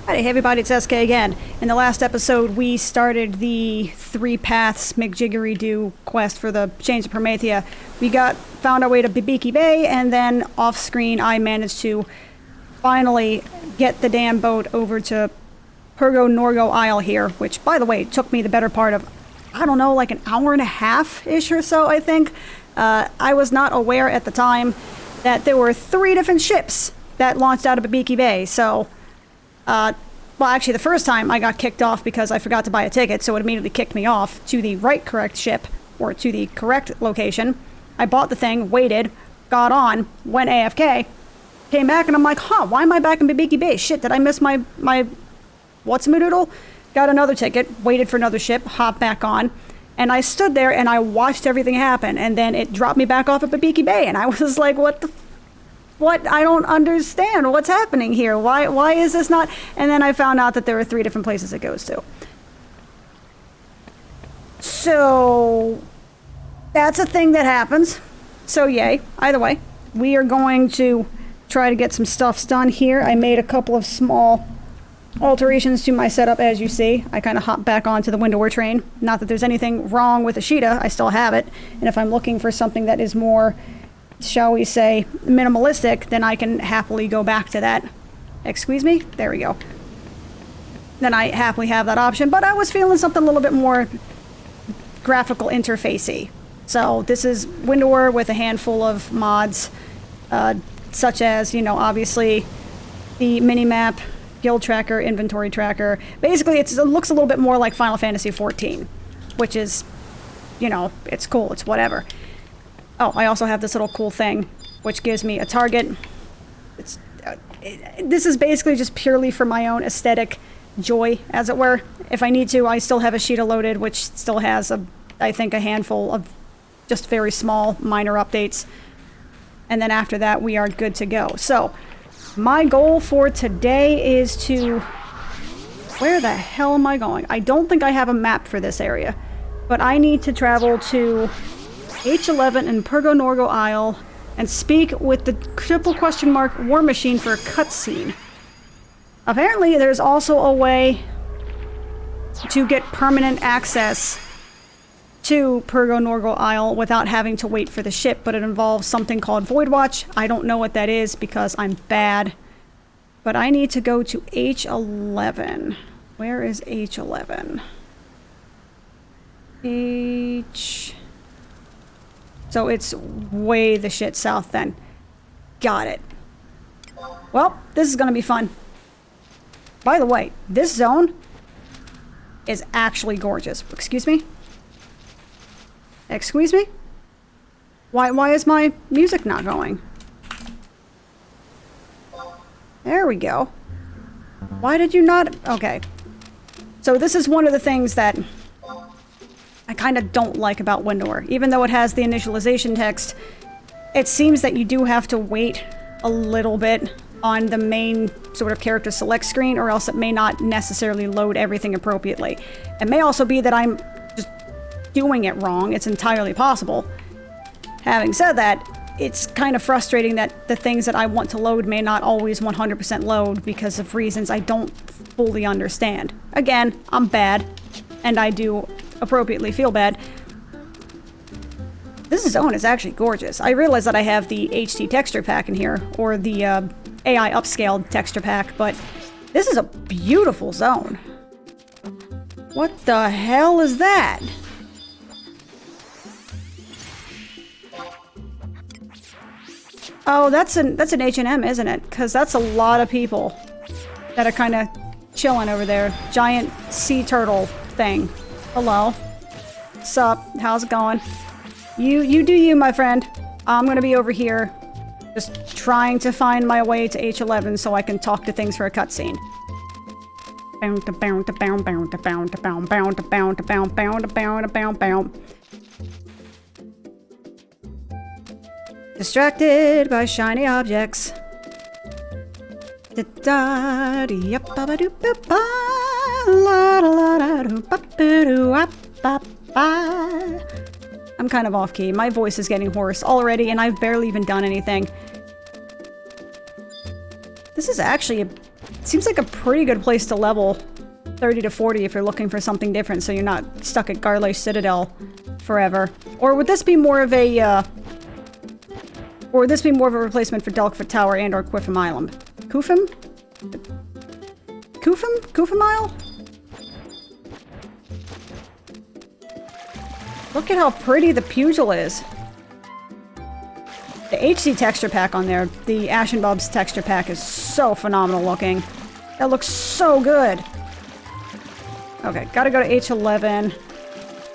Hey everybody, it's SK again. In the last episode, we started the 3 paths McJiggery-Do quest for the Chains of Promethea. We found our way to Bibiki Bay, and then off-screen I managed to finally get the damn boat over to Pergo Norgo Isle here, which, by the way, took me the better part of, I don't know, like an hour and a half-ish or so, I think. I was not aware at the time that there were 3 different ships that launched out of Bibiki Bay, so... well, actually, the first time I got kicked off because I forgot to buy a ticket, so it immediately kicked me off to the correct ship, or to the correct location. I bought the thing, waited, got on, went AFK, came back, and I'm like, huh, why am I back in Bibiki Bay? Shit, did I miss my what's-a-madoodle? Got another ticket, waited for another ship, hopped back on, and I stood there and I watched everything happen, and then it dropped me back off at Bibiki Bay, and I was like, what? I don't understand. What's happening here? Why is this not? And then I found out that there are 3 different places it goes to. So that's a thing that happens. So yay. Either way, we are going to try to get some stuffs done here. I made a couple of small alterations to my setup, as you see. I kind of hopped back onto the Windower train. Not that there's anything wrong with Ashita. I still have it. And if I'm looking for something that is more, shall we say, minimalistic, then I can happily go back to that. Excuse me? There we go. Then I happily have that option, but I was feeling something a little bit more graphical interfacey. So this is Windower with a handful of mods, such as, you know, obviously the minimap, guild tracker, inventory tracker. Basically, it looks a little bit more like Final Fantasy XIV, which is, you know, it's cool, it's whatever. Oh, I also have this little cool thing, which gives me a target. This is basically just purely for my own aesthetic joy, as it were. If I need to, I still have Ashita loaded, which still has, I think, a handful of just very small, minor updates. And then after that, we are good to go. So, my goal for today is to... Where the hell am I going? I don't think I have a map for this area. But I need to travel to H11 and Pergo Norgo Isle and speak with the triple question mark war machine for a cutscene. Apparently there's also a way to get permanent access to Pergo Norgo Isle without having to wait for the ship, but it involves something called Void Watch. I don't know what that is because I'm bad. But I need to go to H11. Where is H11? So it's way the shit south then. Got it. Well, this is gonna be fun. By the way, this zone is actually gorgeous. Excuse me? Excuse me? Why is my music not going? There we go. Why did you not? Okay. So this is one of the things that I kind of don't like about Windower. Even though it has the initialization text, it seems that you do have to wait a little bit on the main sort of character select screen, or else it may not necessarily load everything appropriately. It may also be that I'm just doing it wrong. It's entirely possible. Having said that, it's kind of frustrating that the things that I want to load may not always 100% load because of reasons I don't fully understand. Again, I'm bad, and I do appropriately feel bad. This zone is actually gorgeous. I realize that I have the HD texture pack in here, or the AI upscaled texture pack, but this is a beautiful zone. What the hell is that? Oh, that's an H&M, isn't it? Because that's a lot of people that are kind of chilling over there. Giant sea turtle thing. Hello. Sup? How's it going? You do you, my friend. I'm gonna be over here just trying to find my way to H11 so I can talk to things for a cutscene. Distracted by shiny objects. I'm kind of off key. My voice is getting hoarse already, and I've barely even done anything. This is actually a Seems like a pretty good place to level 30 to 40 if you're looking for something different, so you're not stuck at Garley Citadel forever. Or would this be more of a, replacement for Delkfoot Tower and or Quiffim Island? Kufim? Kufim? Kufim Isle? Look at how pretty the Pugil is. The HC texture pack on there, the Ashen Bob's texture pack, is so phenomenal looking. That looks so good. Okay, gotta go to H11.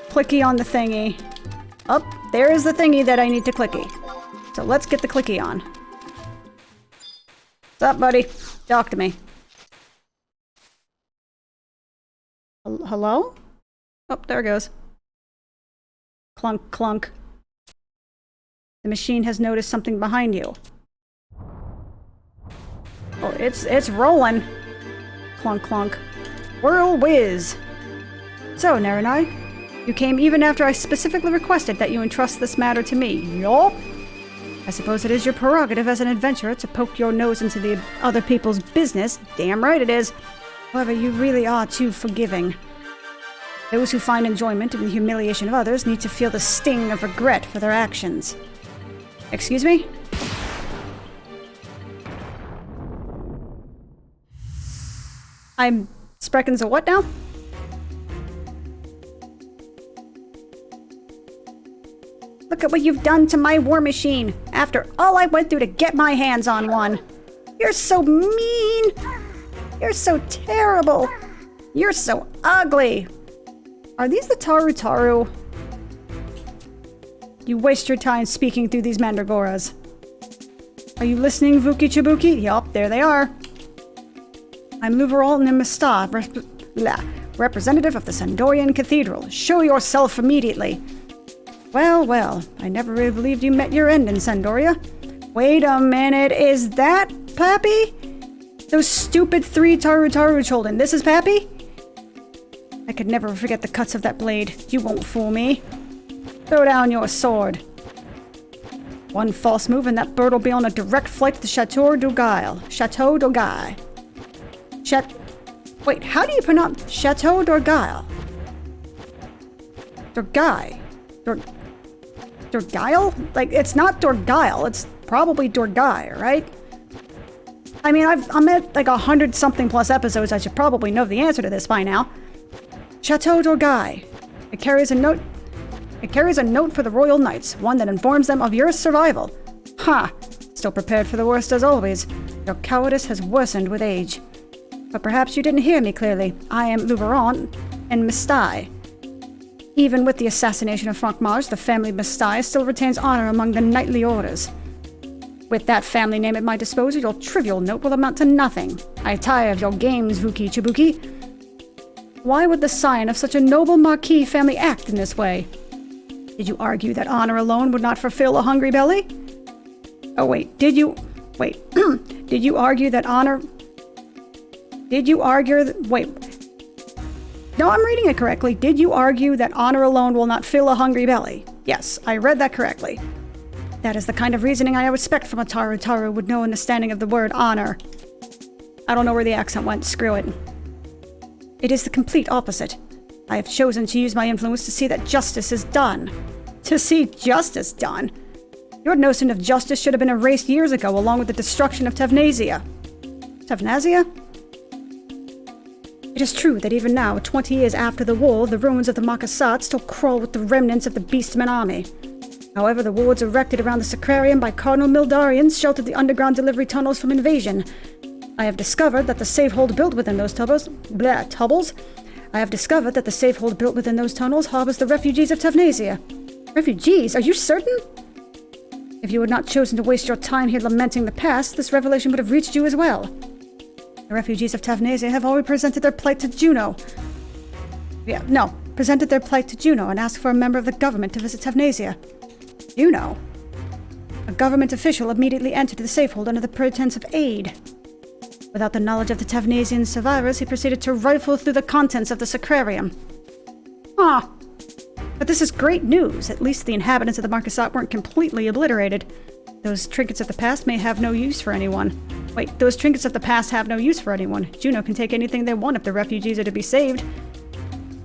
Clicky on the thingy. Up, there is the thingy that I need to clicky. So let's get the clicky on. What's up, buddy? Talk to me. Hello? Oh, there it goes. Clunk, clunk. The machine has noticed something behind you. Oh, it's rolling. Clunk, clunk. Whirl whiz. So, Naranai, you came even after I specifically requested that you entrust this matter to me. Yup. I suppose it is your prerogative as an adventurer to poke your nose into the other people's business. Damn right it is. However, you really are too forgiving. Those who find enjoyment in the humiliation of others need to feel the sting of regret for their actions. Excuse me? I'm Spreckens a what now? Look at what you've done to my war machine after all I went through to get my hands on one. You're so mean. You're so terrible. You're so ugly. Are these the Taru Taru? You waste your time speaking through these mandragoras. Are you listening, Vuki Chibuki? Yup, there they are. I'm Luveral Nimista, representative of the Sandorian Cathedral. Show yourself immediately. Well, well, I never really believed you met your end in Sandoria. Wait a minute, is that Pappy? Those stupid 3 Taru Taru children, this is Pappy? I could never forget the cuts of that blade. You won't fool me. Throw down your sword. One false move and that bird will be on a direct flight to the Chateau d'Orgueil. Chateau d'Orgueil. Wait, how do you pronounce Chateau d'Orgueil? Dorgueil. Dorgueil? Like, it's not Dorgueil, it's probably Dorgueil, right? I mean, I'm at like 100-something plus episodes. I should probably know the answer to this by now. Chateau d'Orgueil. It carries a note for the Royal Knights, one that informs them of your survival. Ha! Still prepared for the worst as always. Your cowardice has worsened with age. But perhaps you didn't hear me clearly. I am Luveron and Mistai. Even with the assassination of Franc-Mage, the family Mistai still retains honor among the knightly orders. With that family name at my disposal, your trivial note will amount to nothing. I tire of your games, Vuki Chibuki. Why would the scion of such a noble Marquis family act in this way? Did you argue that honor alone would not fulfill a hungry belly? Oh wait, did you argue that honor... Wait. No, I'm reading it correctly. Did you argue that honor alone will not fill a hungry belly? Yes, I read that correctly. That is the kind of reasoning I would expect from a Taru Taru with no understanding of the word honor. I don't know where the accent went. Screw it. It is the complete opposite. I have chosen to use my influence to see that justice is done. To see justice done? Your notion of justice should have been erased years ago, along with the destruction of Tevnasia. Tevnasia? It is true that even now, 20 years after the war, the ruins of the Marquessate still crawl with the remnants of the Beastman army. However, the wards erected around the Sacrarium by Cardinal Mildarians sheltered the underground delivery tunnels from invasion. I have discovered that the safehold built within those tunnels harbors the refugees of Tevnasia. Refugees? Are you certain? If you had not chosen to waste your time here lamenting the past, this revelation would have reached you as well. The refugees of Tevnasia have already presented their plight to Juno. Presented their plight to Juno and asked for a member of the government to visit Tevnasia. Juno? A government official immediately entered the safehold under the pretense of aid. Without the knowledge of the Tevnasian survivors, he proceeded to rifle through the contents of the Sacrarium. Ah, but this is great news. At least the inhabitants of the Marquessate weren't completely obliterated. Those trinkets of the past may have no use for anyone. Wait, those trinkets of the past have no use for anyone. Juno can take anything they want if the refugees are to be saved.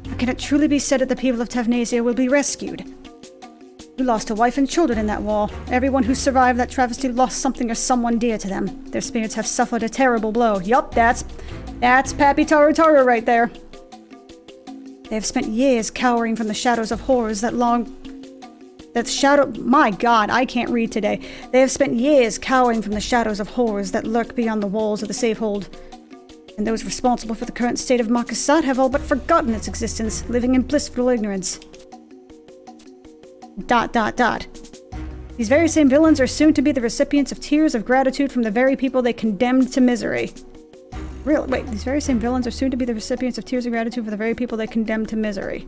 But can it truly be said that the people of Tavnasia will be rescued? You lost a wife and children in that war. Everyone who survived that travesty lost something or someone dear to them. Their spirits have suffered a terrible blow. Yup, that's Pappy Taru Taru right there. They have spent years cowering from the shadows of horrors my God, I can't read today. They have spent years cowering from the shadows of horrors that lurk beyond the walls of the Safehold. And those responsible for the current state of Marcasat have all but forgotten its existence, living in blissful ignorance. ... These very same villains are soon to be the recipients of tears of gratitude from the very people they condemned to misery. Really? Wait, these very same villains are soon to be the recipients of tears of gratitude for the very people they condemned to misery.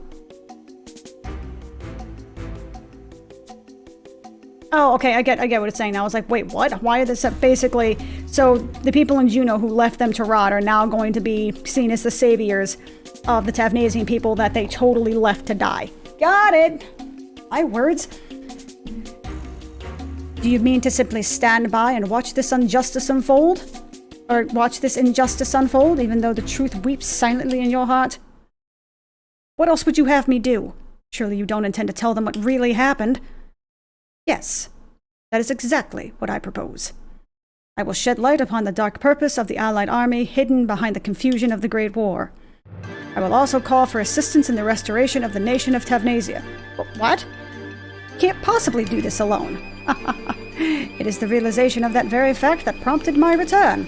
Oh, okay, I get what it's saying now. I was like, wait, what? Why are this basically... So, the people in Juno who left them to rot are now going to be seen as the saviors of the Tavnasian people that they totally left to die. Got it! My words. Do you mean to simply stand by and watch this injustice unfold? Or watch this injustice unfold, even though the truth weeps silently in your heart? What else would you have me do? Surely you don't intend to tell them what really happened. Yes, that is exactly what I propose. I will shed light upon the dark purpose of the Allied army hidden behind the confusion of the Great War. I will also call for assistance in the restoration of the nation of Tavnasia. What? Can't possibly do this alone. It is the realization of that very fact that prompted my return.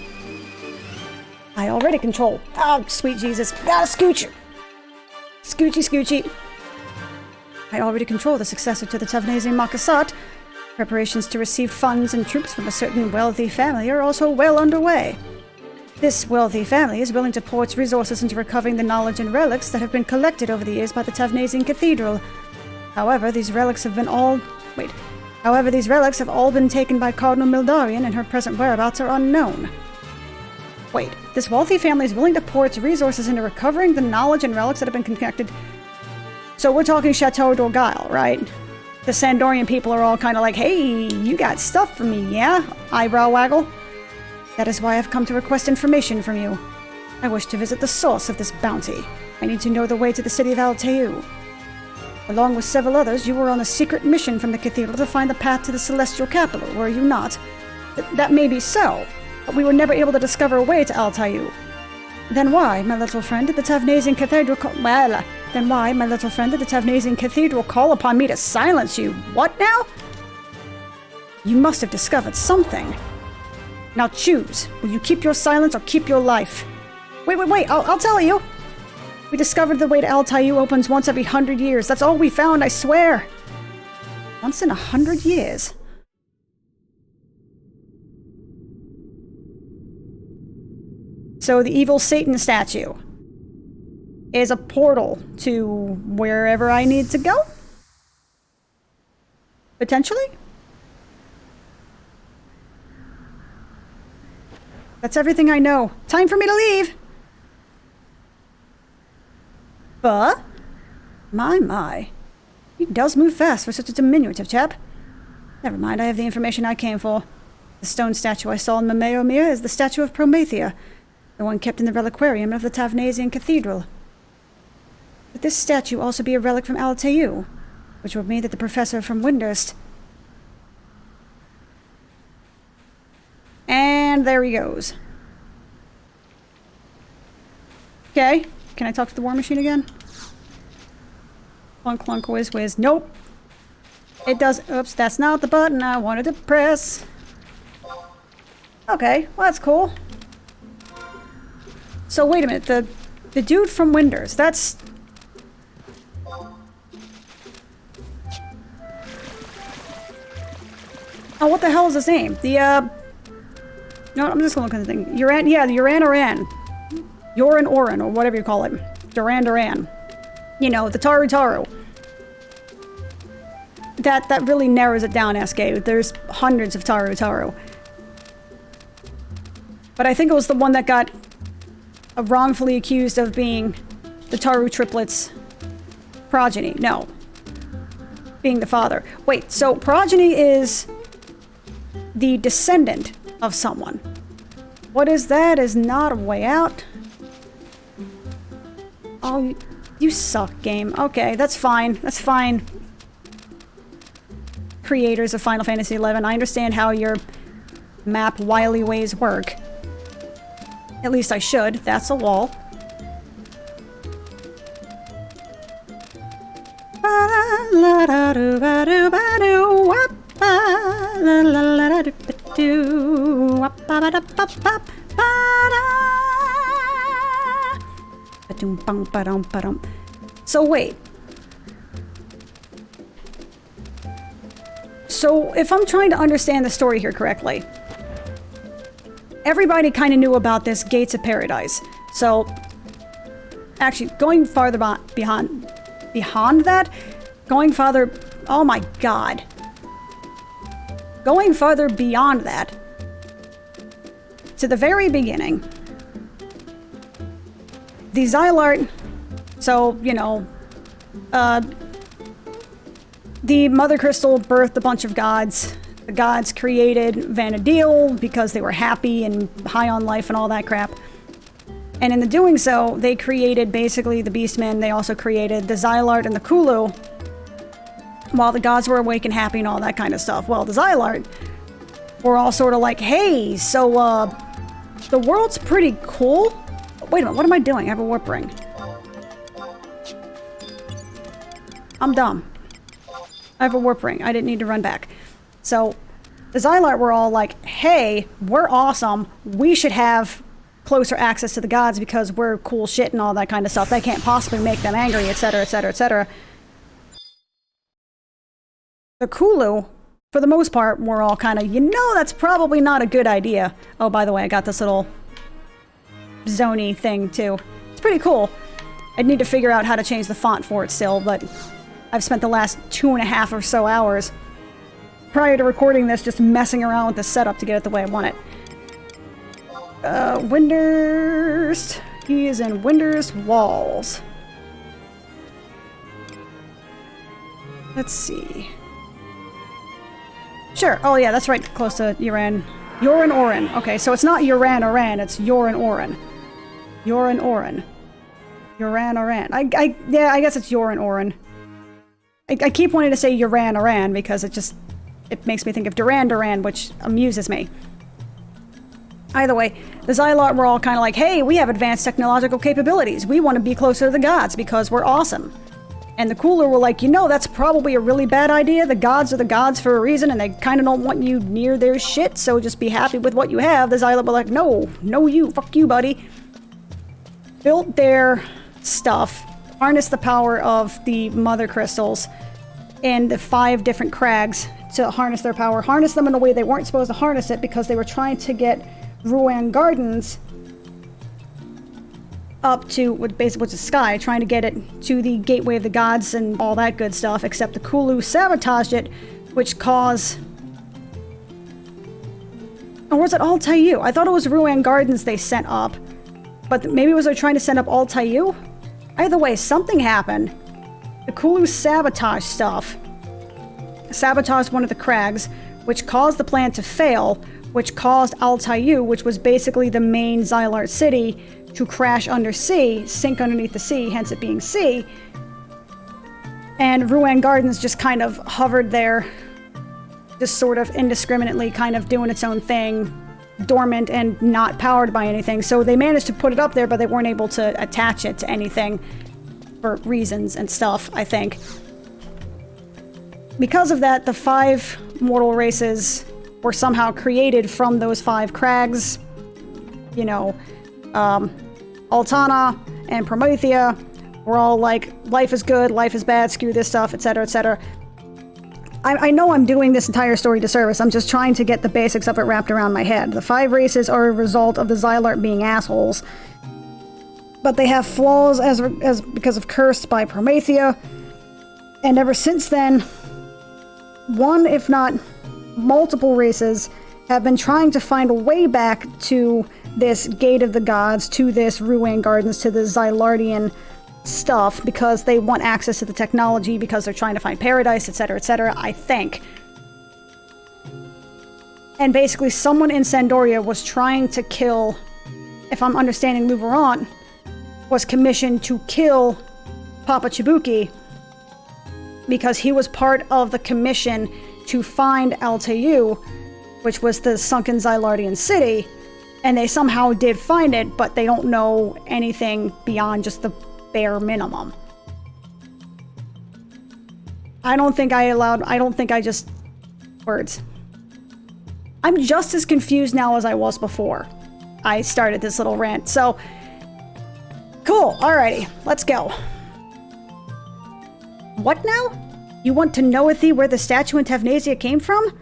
I already control... Oh, sweet Jesus. Gotta scooch! Scoochy, scoochy. I already control the successor to the Tavnasian Marcasat. Preparations to receive funds and troops from a certain wealthy family are also well underway. This wealthy family is willing to pour its resources into recovering the knowledge and relics that have been collected over the years by the Tavnasian Cathedral. However, these relics have all been taken by Cardinal Mildarian, and her present whereabouts are unknown. Wait, this wealthy family is willing to pour its resources into recovering the knowledge and relics that have been connected. So we're talking Chateau d'Orgueil, right? The Sandorian people are all kind of like, hey, you got stuff for me, yeah? Eyebrow waggle. That is why I've come to request information from you. I wish to visit the source of this bounty. I need to know the way to the city of Alteu. Along with several others, you were on a secret mission from the cathedral to find the path to the celestial capital, were you not? That may be so, but we were never able to discover a way to Alteu. Then why, my little friend, did the Tavnasian Cathedral call upon me to silence you? What now? You must have discovered something. Now choose. Will you keep your silence or keep your life? Wait, I'll tell you. We discovered the way to Alteu opens once every 100 years. That's all we found, I swear. Once in 100 years. So the evil Satan statue is a portal to wherever I need to go? Potentially? That's everything I know. Time for me to leave! But, my. He does move fast for such a diminutive chap. Never mind, I have the information I came for. The stone statue I saw in Mameomir is the statue of Promethea, the one kept in the reliquarium of the Tavnasian Cathedral. Could this statue also be a relic from Alteu, which would mean that the professor from Windurst... And there he goes. Okay, can I talk to the war machine again? Clunk, clunk, whiz, whiz. Nope. It does... Oops, that's not the button I wanted to press. Okay, well that's cool. So wait a minute, the dude from Windurst, that's... Oh, what the hell is his name? No, I'm just gonna look at the thing. Uran Oran. Yoran Oran, or whatever you call it. Duran. You know, the Taru Taru. That really narrows it down, SK. There's hundreds of Taru Taru. But I think it was the one that got wrongfully accused of being the Taru triplets' progeny. No. Being the father. Wait, so progeny is the descendant of someone. What is that? Is not a way out. Oh, you suck, game. Okay, that's fine. That's fine. Creators of Final Fantasy XI, I understand how your map wily ways work. At least I should. That's a wall. So wait. So if I'm trying to understand the story here correctly, everybody kind of knew about this Gates of Paradise. So actually going farther beyond that, oh my god. Going farther beyond that, to the very beginning, the Xylart, so, you know, the Mother Crystal birthed a bunch of gods. The gods created Vanadil because they were happy and high on life and all that crap. And in the doing so, they created basically the Beastmen. They also created the Xylart and the Kulu, while the gods were awake and happy and all that kind of stuff. Well, the Xylart were all sort of like, hey, so, the world's pretty cool. Wait a minute, what am I doing? I have a warp ring. I'm dumb. I have a warp ring. I didn't need to run back. So, the Xylart were all like, hey, we're awesome. We should have closer access to the gods because we're cool shit and all that kind of stuff. That can't possibly make them angry, etc., etc., etc. The Kulu, for the most part, were all kind of, you know, that's probably not a good idea. Oh, by the way, I got this little zony thing, too. It's pretty cool. I'd need to figure out how to change the font for it still, but I've spent the last 2.5 or so hours prior to recording this just messing around with the setup to get it the way I want it. Windurst. He is in Windurst Walls. Let's see. Sure. Oh yeah, that's right close to Uran. Yoran Oran. Okay, so it's not Uran Oran, it's Yoran Oran. Yoran Oran. Uran Oran. Yeah, I guess it's Yoran Oran. I keep wanting to say Uran Oran because it makes me think of Duran Duran, which amuses me. Either way, the Xylart were all kind of like, hey, we have advanced technological capabilities. We want to be closer to the gods because we're awesome. And the Cooler were like, you know, that's probably a really bad idea. The gods are the gods for a reason, and they kind of don't want you near their shit, so just be happy with what you have. The Xylart were like, no, you, fuck you, buddy. Built their stuff, harnessed the power of the Mother Crystals and the 5 different crags to harness their power, harness them in a way they weren't supposed to harness it because they were trying to get Ruan Gardens up to what basically was the sky, trying to get it to the Gateway of the Gods and all that good stuff, except the Kulu sabotaged it, which caused... Or was it Altair? I thought it was Ruan Gardens they sent up, but maybe was they trying to send up Altair? Either way, something happened. The Kulu sabotaged stuff. Sabotaged one of the crags, which caused the plan to fail, which caused Altair, which was basically the main Xylart city, to crash undersea, sink underneath the sea, hence it being sea. And Ruan Gardens just kind of hovered there, just sort of indiscriminately kind of doing its own thing, dormant and not powered by anything. So they managed to put it up there, but they weren't able to attach it to anything for reasons and stuff, I think. Because of that, the 5 mortal races were somehow created from those 5 crags. You know, Altana and Promethea were all like, life is good, life is bad, screw this stuff, etc., etc. I know I'm doing this entire story disservice. I'm just trying to get the basics of it wrapped around my head. The 5 races are a result of the Xylart being assholes. But they have flaws as because of cursed by Promethea. And ever since then, one, if not multiple races, have been trying to find a way back to this Gate of the Gods, to this Ruan Gardens, to the Xylartian stuff, because they want access to the technology, because they're trying to find paradise, etc., etc., I think. And basically someone in Sandoria was trying to kill, if I'm understanding Louveron, was commissioned to kill Papa Chibuki because he was part of the commission to find Altair, which was the sunken Zylardian city, and they somehow did find it, but they don't know anything beyond just the bare minimum. I don't think I just... Words. I'm just as confused now as I was before I started this little rant, so... Cool, alrighty, let's go. What now? You want to know, Athie, where the statue in Tavnasia came from?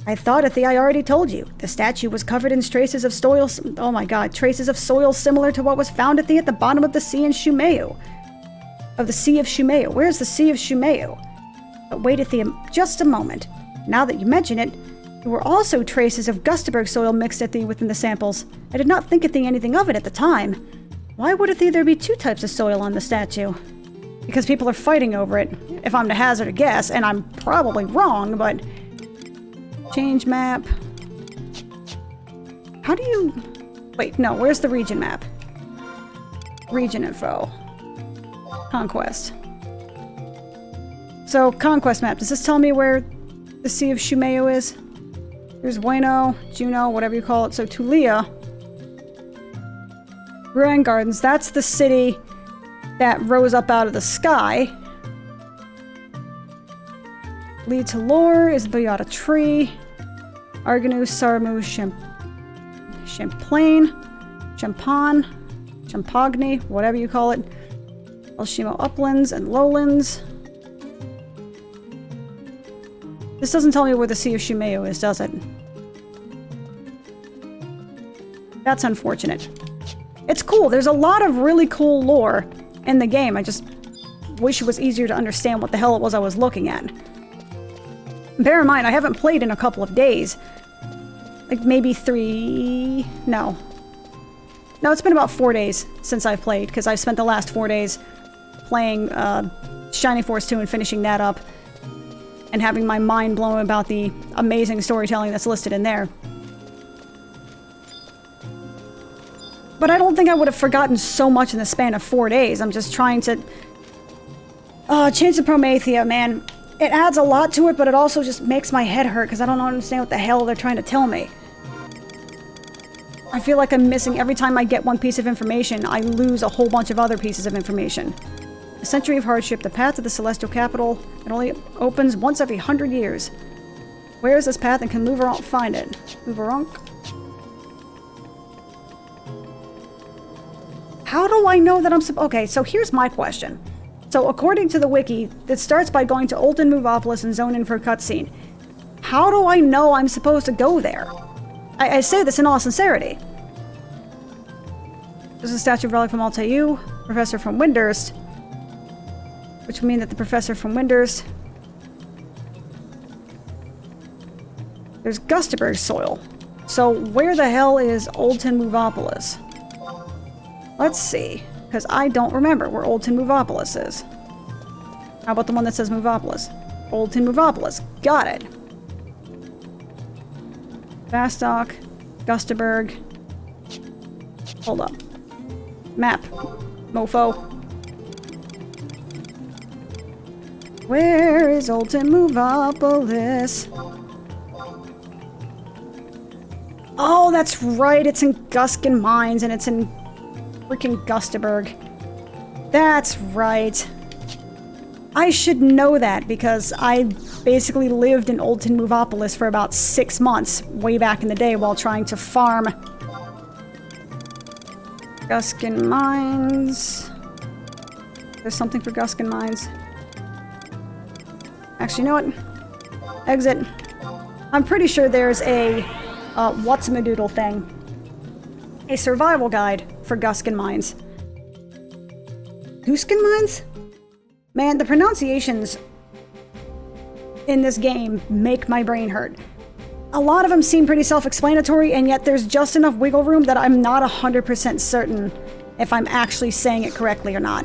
I thought, Athie, I already told you. The statue was covered in traces of soil... Oh my god, traces of soil similar to what was found, Athie, at the bottom of the sea in Shumeu. Of the Sea of Shumeu. Where's the Sea of Shumeu? But wait, Athie, just a moment. Now that you mention it, there were also traces of Gustaberg soil mixed, Athie, within the samples. I did not think, Athie, anything of it at the time. Why would, Athie, there be two types of soil on the statue? Because people are fighting over it, if I'm to hazard a guess, and I'm probably wrong, but... Change map. How do you... Wait, no, where's the region map? Region info. Conquest. So, conquest map. Does this tell me where the Sea of Shumeu is? There's Bueno, Juno, whatever you call it. So, Tulia. Grand Gardens. That's the city that rose up out of the sky. Lead to Lore is Bayada Tree. Arganu, Saramu, Champlain, Champagne, whatever you call it. Elshimo Uplands and Lowlands. This doesn't tell me where the Sea of Shumeu is, does it? That's unfortunate. It's cool. There's a lot of really cool lore in the game. I just wish it was easier to understand what the hell it was I was looking at. Bear in mind, I haven't played in a couple of days. Like, maybe 3... No. No, it's been about 4 days since I've played, because I've spent the last 4 days playing Shining Force 2 and finishing that up, and having my mind blown about the amazing storytelling that's listed in there. But I don't think I would have forgotten so much in the span of 4 days. I'm just trying to... Change the Promethea, man. It adds a lot to it, but it also just makes my head hurt because I don't understand what the hell they're trying to tell me. I feel like I'm missing every time I get one piece of information, I lose a whole bunch of other pieces of information. A century of hardship, the path to the celestial capital, it only opens once every 100 years. Where is this path and can Louveron find it? Louveron? How do I know that I'm okay, so here's my question. So according to the wiki, it starts by going to Olden Movopolis and zone in for a cutscene. How do I know I'm supposed to go there? I say this in all sincerity. There's a statue of relic from Altair, professor from Windurst, which would mean that the professor from Windurst... There's Gustaberg soil. So where the hell is Oldton Movopolis? Let's see, because I don't remember where Oldton Movopolis is. How about the one that says Movopolis? Oldton Movopolis. Got it. Vastok, Gustaberg. Hold up. Map. Mofo. Where is Oldton Movopolis? Oh, that's right. It's in Guskin Mines, and it's in freaking Gustaberg. That's right. I should know that because I basically lived in Oldton Movopolis for about 6 months way back in the day while trying to farm Guskin Mines. There's something for Guskin Mines. Actually, you know what? Exit. I'm pretty sure there's a what's-a-madoodle thing. A survival guide for Guskin Mines. Guskin Mines? Man, the pronunciations in this game make my brain hurt. A lot of them seem pretty self-explanatory, and yet there's just enough wiggle room that I'm not 100% certain if I'm actually saying it correctly or not.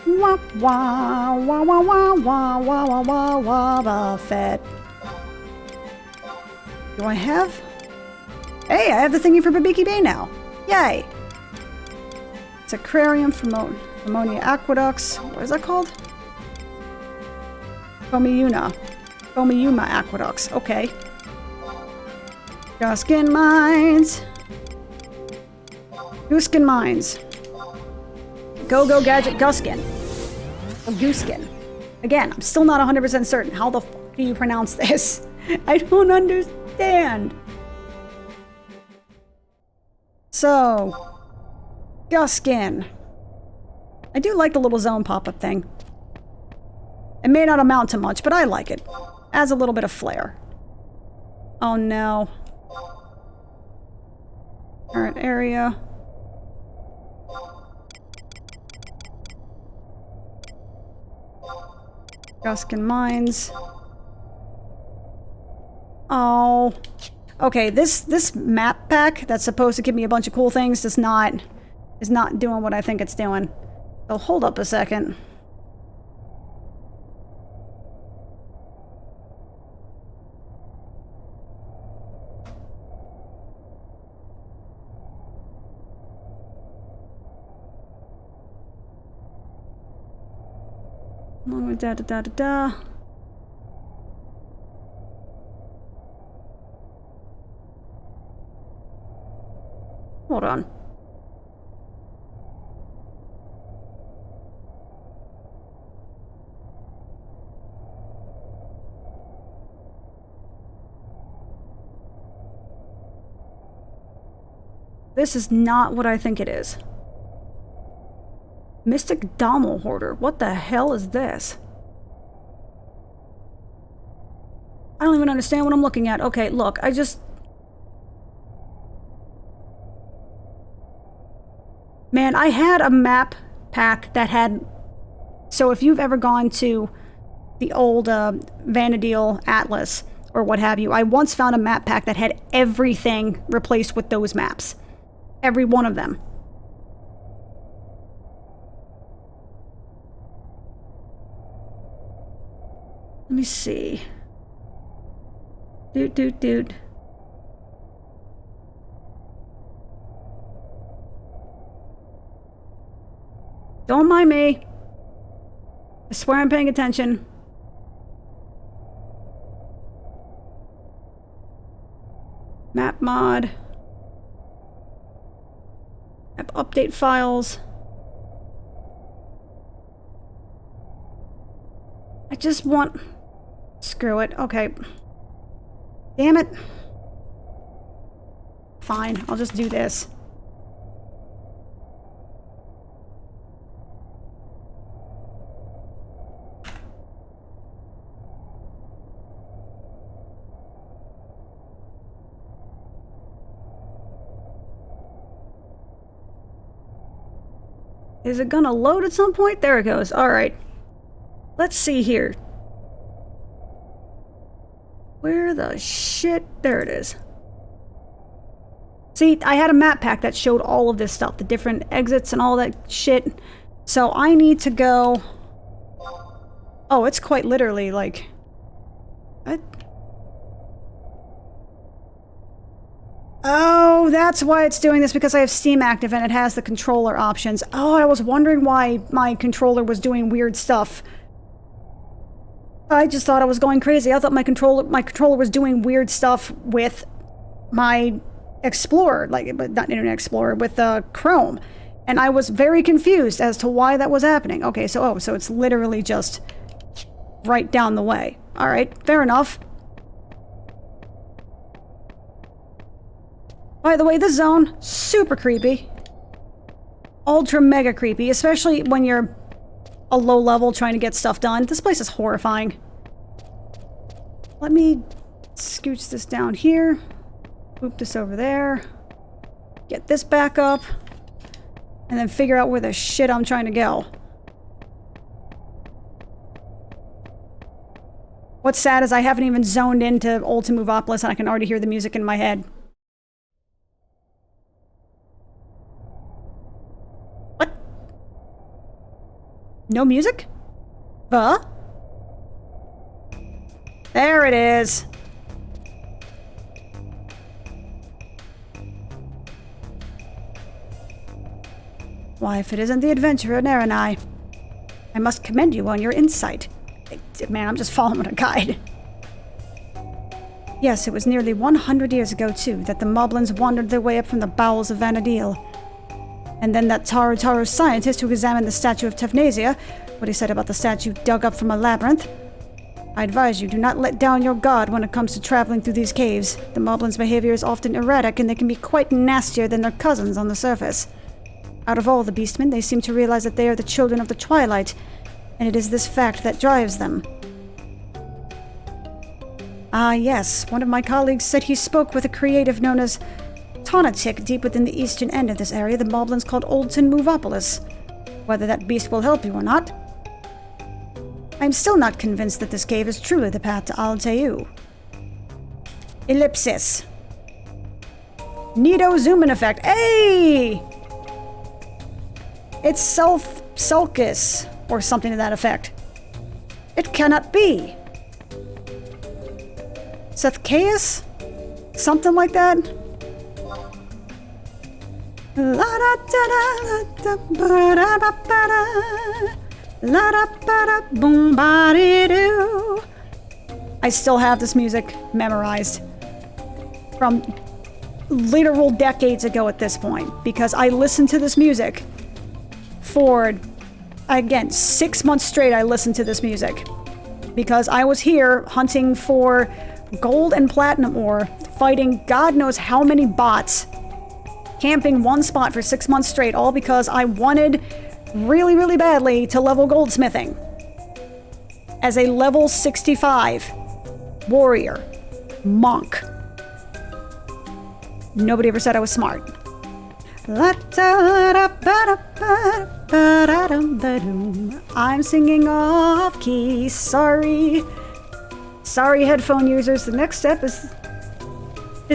Wah wah wah wah wah wah wah wah wah wah wah fet. Do I have? Hey, I have the thingy for Babiki Bay now. Yay! It's aquarium for ammonia aqueducts. What is that called? Komiyuma aqueducts. Okay. Guskin mines. Gooskin mines. Go gadget Guskin. Or Gooskin. Again, I'm still not 100% certain. How the fuck do you pronounce this? I don't understand. So, Guskin. I do like the little zone pop-up thing. It may not amount to much, but I like it. Adds a little bit of flair. Oh no. Current area. Guskin Mines. Oh. Okay, this map pack that's supposed to give me a bunch of cool things is not doing what I think it's doing. So hold up a second. Da da da da da. Hold on. This is not what I think it is. Mystic Dommel Hoarder. What the hell is this? I don't even understand what I'm looking at. Okay, look, Man, I had a map pack that had... So if you've ever gone to the old Vanadil Atlas, or what have you, I once found a map pack that had everything replaced with those maps. Every one of them. Let me see. Dude. Don't mind me. I swear I'm paying attention. Map mod. Map update files. I just want... Screw it. Okay. Damn it. Fine, I'll just do this. Is it gonna load at some point? There it goes. Alright. Let's see here. Where the shit? There it is. See, I had a map pack that showed all of this stuff, the different exits and all that shit. So I need to go... Oh, it's quite literally like... What? Oh, that's why it's doing this, because I have Steam active and it has the controller options. Oh, I was wondering why my controller was doing weird stuff. I just thought I was going crazy. I thought my controller was doing weird stuff with my Explorer, but not Internet Explorer, with Chrome. And I was very confused as to why that was happening. Okay, so it's literally just right down the way. All right, fair enough. By the way, this zone, super creepy. Ultra mega creepy, especially when you're a low level trying to get stuff done. This place is horrifying. Let me scooch this down here. Boop this over there. Get this back up. And then figure out where the shit I'm trying to go. What's sad is I haven't even zoned into Ultimuvopolis and I can already hear the music in my head. What? No music? Huh? There it is. Why, if it isn't the adventurer Naranai. I must commend you on your insight. Man, I'm just following a guide. Yes, it was nearly 100 years ago, too, that the Moblins wandered their way up from the bowels of Vanadil. And then that Taru scientist who examined the statue of Tefnasia, what he said about the statue dug up from a labyrinth. I advise you, do not let down your guard when it comes to traveling through these caves. The Moblins' behavior is often erratic, and they can be quite nastier than their cousins on the surface. Out of all the beastmen, they seem to realize that they are the children of the Twilight, and it is this fact that drives them. Ah, yes. One of my colleagues said he spoke with a creative known as Tonatic deep within the eastern end of this area the Moblins called Oldton Movopolis. Whether that beast will help you or not. I'm still not convinced that this cave is truly the path to Alteu. Ellipsis. Nido zoom-in effect. Hey! It's Sulcus, or something to that effect. It cannot be. Sethcaeus? Something like that? I still have this music memorized from literal decades ago at this point, because I listened to this music for, again, 6 months straight. I listened to this music because I was here hunting for gold and platinum ore, fighting God knows how many bots, camping one spot for 6 months straight, all because I wanted really, really badly to level goldsmithing as a level 65 warrior monk. Nobody ever said I was smart. I'm singing off key. Sorry, headphone users. The next step is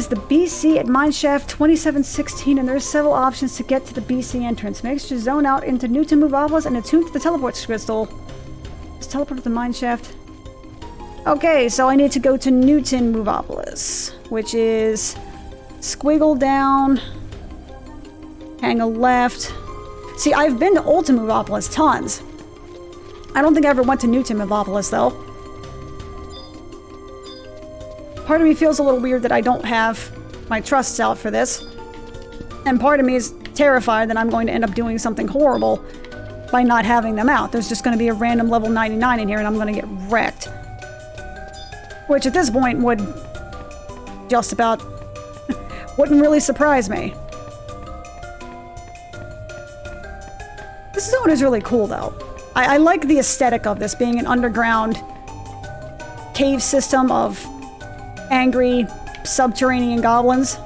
the BC at Mineshaft 2716, and there's several options to get to the BC entrance. Make sure to zone out into Newton Movopolis and attune to the teleport crystal. Just teleport to the Mineshaft. Okay, so I need to go to Newton Movopolis, which is squiggle down, hang a left. See, I've been to Oldton Movopolis tons. I don't think I ever went to Newton Movopolis, though. Part of me feels a little weird that I don't have my trusts out for this. And part of me is terrified that I'm going to end up doing something horrible by not having them out. There's just going to be a random level 99 in here and I'm going to get wrecked. Which at this point would just about... wouldn't really surprise me. This zone is really cool, though. I like the aesthetic of this, being an underground cave system of angry subterranean goblins.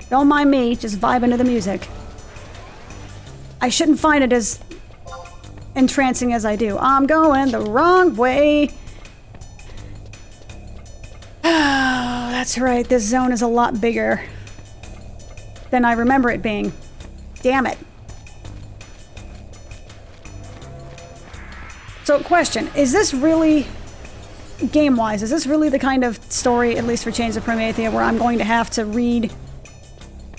Don't mind me, just vibing to the music. I shouldn't find it as entrancing as I do. I'm going the wrong way. Oh, that's right. This zone is a lot bigger than I remember it being. Damn it. So, question. Is this really, game-wise, is this really the kind of story, at least for Chains of Promethea, where I'm going to have to read,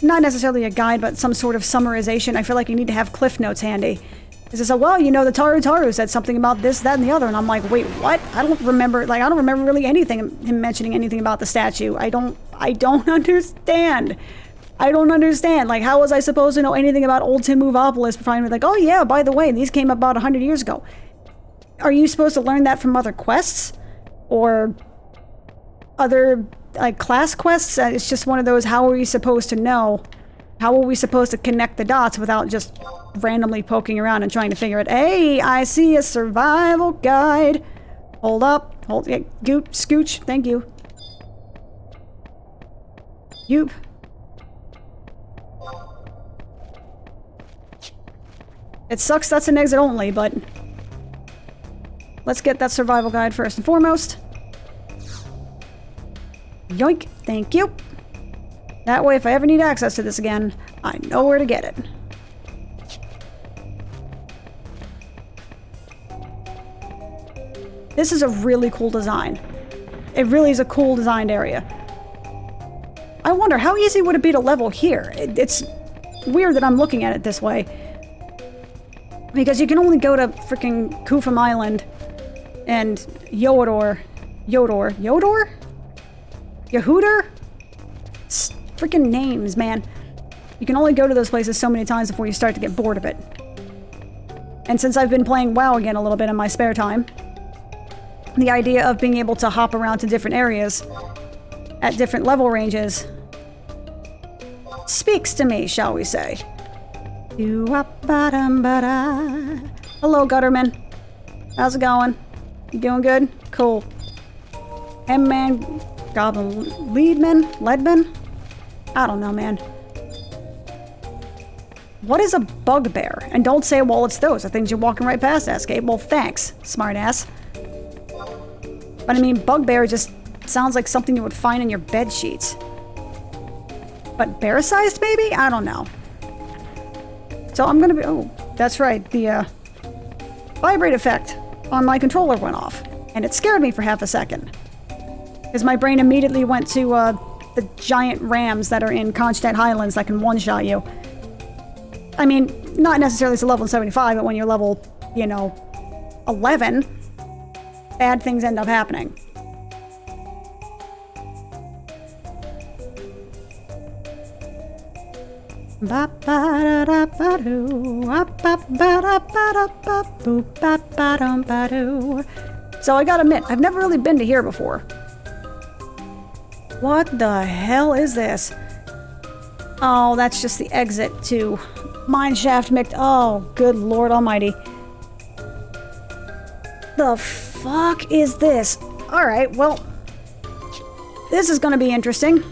not necessarily a guide, but some sort of summarization? I feel like you need to have cliff notes handy. Is this a, well, you know, the Taru said something about this, that, and the other, and I'm like, wait, what? I don't remember really anything, him mentioning anything about the statue. I don't understand. I don't understand. Like, how was I supposed to know anything about Old Movopolis before I'm like, oh yeah, by the way, these came about 100 years ago. Are you supposed to learn that from other quests? Or other, like, class quests? It's just one of those, how are we supposed to know? How are we supposed to connect the dots without just randomly poking around and trying to figure it? Hey, I see a survival guide. Hold up. Yeah, goop, scooch. Thank you. Yoop. It sucks that's an exit only, but let's get that survival guide first and foremost. Yoink. Thank you. That way, if I ever need access to this again, I know where to get it. This is a really cool design. It really is a cool designed area. I wonder, how easy would it be to level here? It's weird that I'm looking at it this way. Because you can only go to freaking Kufum Island and Yodor? Yehooter? Freaking names, man. You can only go to those places so many times before you start to get bored of it. And since I've been playing WoW again a little bit in my spare time, the idea of being able to hop around to different areas at different level ranges speaks to me, shall we say. Hello, Gutterman. How's it going? You doing good? Cool. M-Man, Goblin, Leadman? I don't know, man. What is a bugbear? And don't say, well, it's those. The things you're walking right past, Escape. Well, thanks, smartass. But I mean, bugbear just sounds like something you would find in your bed sheets. But bear-sized, maybe? I don't know. So I'm gonna be... Oh, that's right. The vibrate effect on my controller went off. And it scared me for half a second. Because my brain immediately went to the giant rams that are in Conchnet Highlands that can one-shot you. I mean, not necessarily to level 75, but when you're level, 11, bad things end up happening. So I gotta admit, I've never really been to here before. What the hell is this? Oh, that's just the exit to Mineshaft Mict. Oh, good Lord Almighty. The fuck is this? Alright, well, this is gonna be interesting.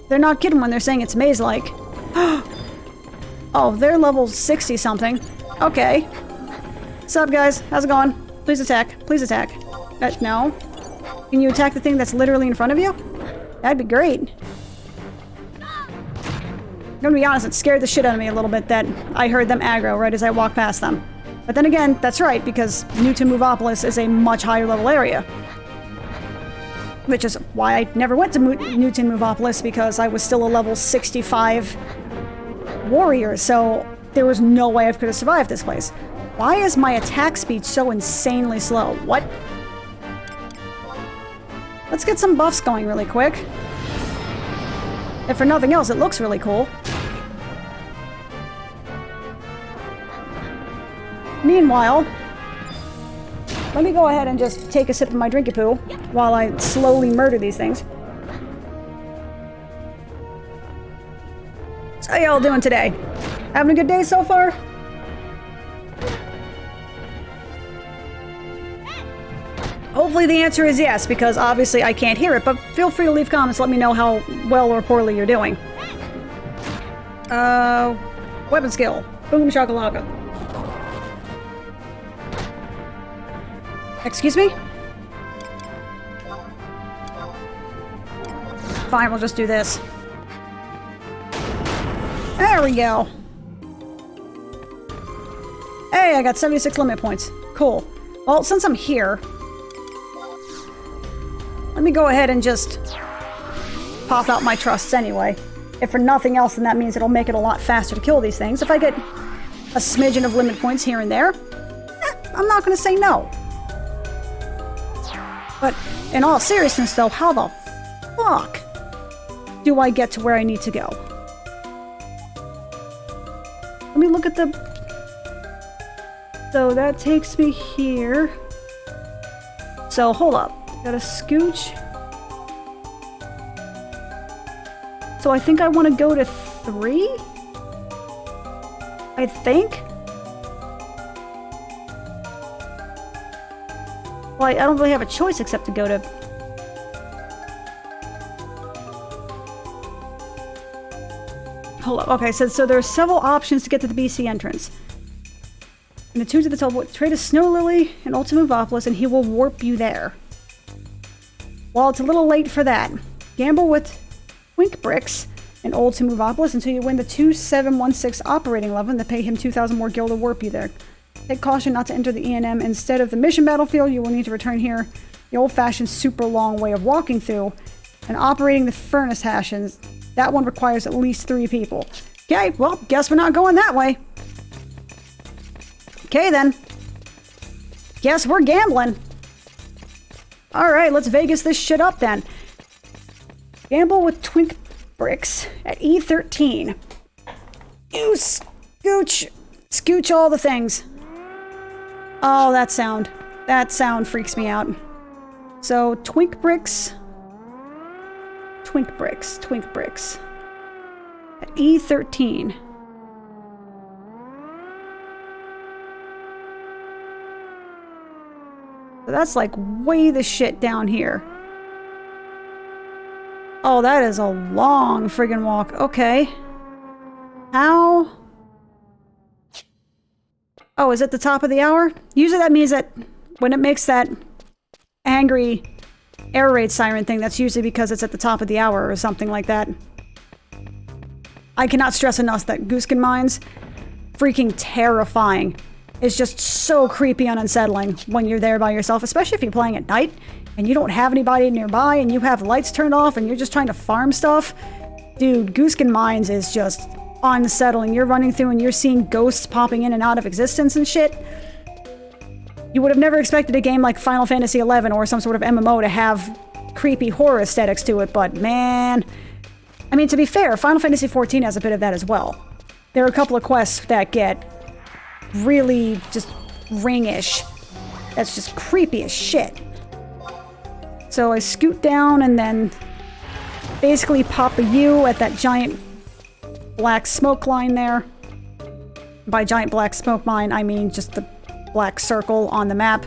They're not kidding when they're saying it's maze-like. Oh, they're level 60 something. Okay. What's up, guys? How's it going? Please attack. Please attack. No. Can you attack the thing that's literally in front of you? That'd be great. I'm gonna be honest, it scared the shit out of me a little bit that I heard them aggro right as I walked past them. But then again, that's right, because Newton Movopolis is a much higher level area. Which is why I never went to Newton Movopolis, because I was still a level 65 warrior, so there was no way I could have survived this place. Why is my attack speed so insanely slow? What? Let's get some buffs going really quick. If for nothing else, it looks really cool. Meanwhile, let me go ahead and just take a sip of my drinky poo while I slowly murder these things. So how y'all doing today? Having a good day so far? Hopefully the answer is yes, because obviously I can't hear it, but feel free to leave comments, let me know how well or poorly you're doing. Weapon skill. Boom shakalaka. Excuse me? Fine, we'll just do this. There we go. Hey, I got 76 limit points. Cool. Well, since I'm here, let me go ahead and just pop out my trusts anyway. If for nothing else, then that means it'll make it a lot faster to kill these things. If I get a smidgen of limit points here and there, I'm not going to say no. But in all seriousness, though, how the fuck do I get to where I need to go? Let me look at the... So that takes me here. So hold up. Gotta scooch. So I think I want to go to 3? I think? Well, I don't really have a choice except to go to... Hold up. Okay, so there are several options to get to the BC entrance. And attune to the teleport. Trade a Snow Lily in Ultima Movopolis and he will warp you there. Well, it's a little late for that. Gamble with Wink Bricks in Old Timovopolis until you win the 2716 operating level and to pay him 2,000 more gil to warp you there. Take caution not to enter the E&M. Instead of the mission battlefield, you will need to return here the old-fashioned super long way of walking through and operating the furnace hashes. That one requires at least 3 people. Okay, well, guess we're not going that way. Okay, then. Guess we're gambling. Alright, let's Vegas this shit up, then. Gamble with twink bricks at E13. You scooch all the things. Oh, that sound. That sound freaks me out. So, twink bricks. Twink bricks. Twink bricks. At E13. So that's like way the shit down here. Oh, that is a long friggin' walk. Okay. How? Oh, is it the top of the hour? Usually that means that when it makes that angry air raid siren thing, that's usually because it's at the top of the hour or something like that. I cannot stress enough that Gooskin Mines, freaking terrifying. It's just so creepy and unsettling when you're there by yourself, especially if you're playing at night and you don't have anybody nearby and you have lights turned off and you're just trying to farm stuff. Dude, Gooskin Mines is just unsettling. You're running through and you're seeing ghosts popping in and out of existence and shit. You would have never expected a game like Final Fantasy XI or some sort of MMO to have creepy horror aesthetics to it, but man... I mean, to be fair, Final Fantasy XIV has a bit of that as well. There are a couple of quests that get really just ring-ish. That's just creepy as shit. So I scoot down and then basically pop a U at that giant black smoke line there. By giant black smoke line, I mean just the black circle on the map.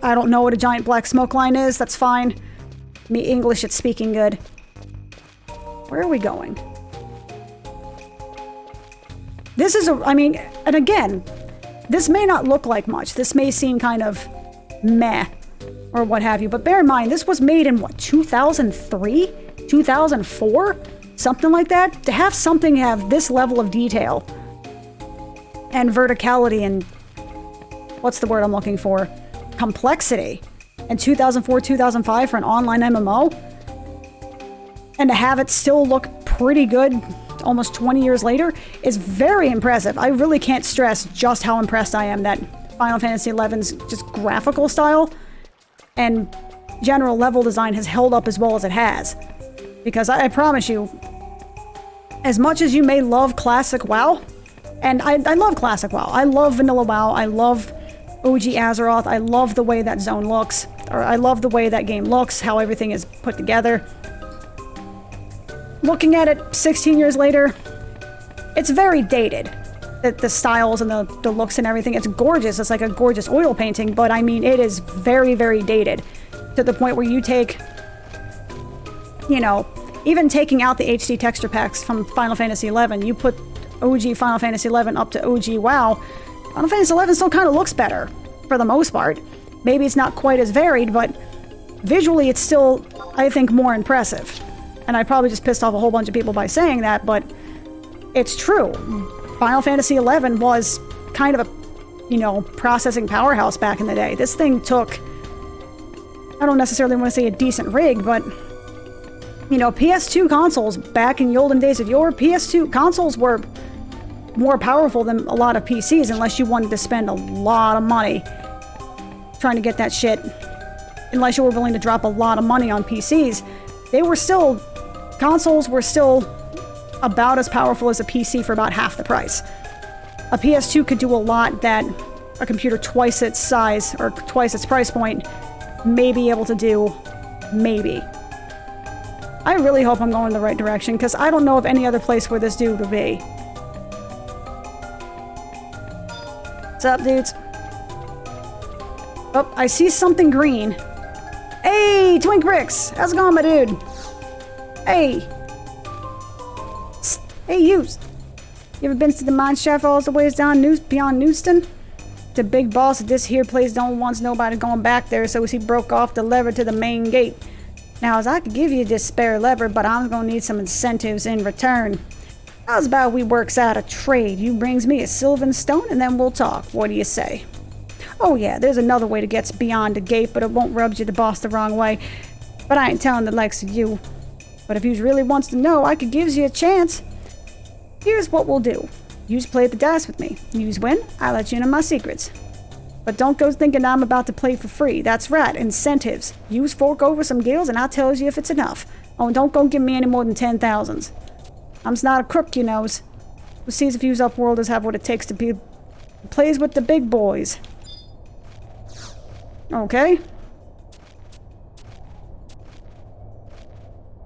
I don't know what a giant black smoke line is, that's fine. Me English at speaking good. Where are we going? This is I mean, and again, this may not look like much. This may seem kind of meh or what have you, but bear in mind, this was made in what, 2003? 2004? Something like that? To have something have this level of detail and verticality and what's the word I'm looking for? Complexity. In 2004, 2005 for an online MMO? And to have it still look pretty good almost 20 years later is very impressive. I really can't stress just how impressed I am that Final Fantasy XI's just graphical style and general level design has held up as well as it has. Because I promise you, as much as you may love classic WoW, and I love classic WoW, I love vanilla WoW, I love OG Azeroth, I love the way that zone looks, or I love the way that game looks, how everything is put together. Looking at it 16 years later, it's very dated. The styles and the looks and everything, it's gorgeous. It's like a gorgeous oil painting, but I mean, it is very, very dated. To the point where you take, you know, even taking out the HD texture packs from Final Fantasy XI, you put OG Final Fantasy XI up to OG WoW, Final Fantasy XI still kind of looks better, for the most part. Maybe it's not quite as varied, but visually it's still, I think, more impressive. And I probably just pissed off a whole bunch of people by saying that, but it's true. Final Fantasy XI was kind of a, you know, processing powerhouse back in the day. This thing took, I don't necessarily want to say a decent rig, but, you know, PS2 consoles back in the olden days of yore, PS2 consoles were more powerful than a lot of PCs unless you wanted to spend a lot of money trying to get that shit. Unless you were willing to drop a lot of money on PCs. They were still, consoles were still about as powerful as a PC for about half the price. A PS2 could do a lot that a computer twice its size or twice its price point may be able to do, maybe. I really hope I'm going in the right direction because I don't know of any other place where this dude would be. What's up, dudes? Oh, I see something green. Hey, Twink Bricks! How's it going, my dude? Hey! Hey, you! You ever been to the mine shaft all the ways down beyond Newston? The big boss of this here place don't want nobody going back there, so he broke off the lever to the main gate. Now, as I could give you this spare lever, but I'm gonna need some incentives in return. How's about we works out a trade? You brings me a sylvan stone and then we'll talk. What do you say? Oh yeah, there's another way to get beyond the gate, but it won't rub you the boss the wrong way. But I ain't telling the likes of you. But if you really wants to know, I could gives you a chance. Here's what we'll do. Yous play the dice with me. Yous win, I let you into my secrets. But don't go thinking I'm about to play for free. That's right, incentives. Yous fork over some gills and I'll tell you if it's enough. Oh, and don't go give me any more than 10,000s. I'm not a crook, you knows. We'll see if yous upworlders have what it takes to be plays with the big boys. Okay.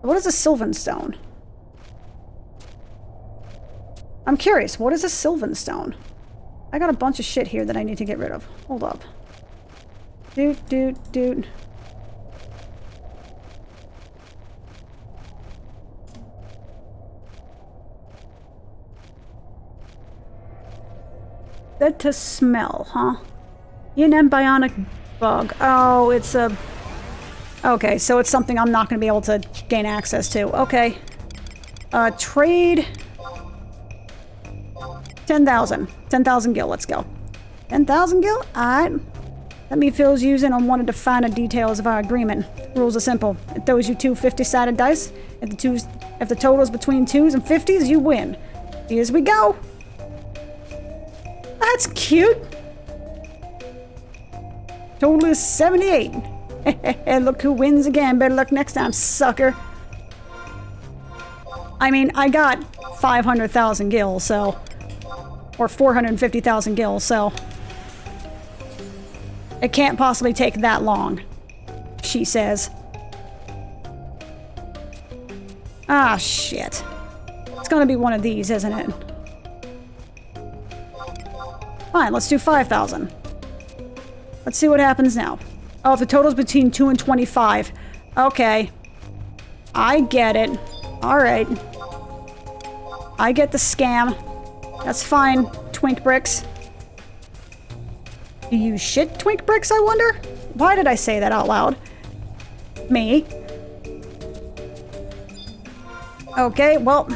What is a sylvan stone? I'm curious, what is a sylvan stone? I got a bunch of shit here that I need to get rid of. Hold up. Dude. Good to smell, huh? An embryonic bug. Oh, it's a... Okay, so it's something I'm not going to be able to gain access to. Okay. Trade... 10,000. 10,000 gil, let's go. 10,000 gil? Alright. Let me fill using on one of the finer details of our agreement. Rules are simple. It throws you two 50-sided dice. If the total's between 2s and 50s, you win. Here's we go. That's cute. Total is 78. Look who wins again. Better luck next time, sucker. I mean, I got 500,000 gil, so... Or 450,000 gil, so... It can't possibly take that long, she says. Ah, shit. It's gonna be one of these, isn't it? Fine, let's do 5,000. Let's see what happens now. Oh, if the total's between 2 and 25. Okay. I get it. Alright. I get the scam. That's fine, Twink Bricks. Do you shit Twink Bricks, I wonder? Why did I say that out loud? Me. Okay, well...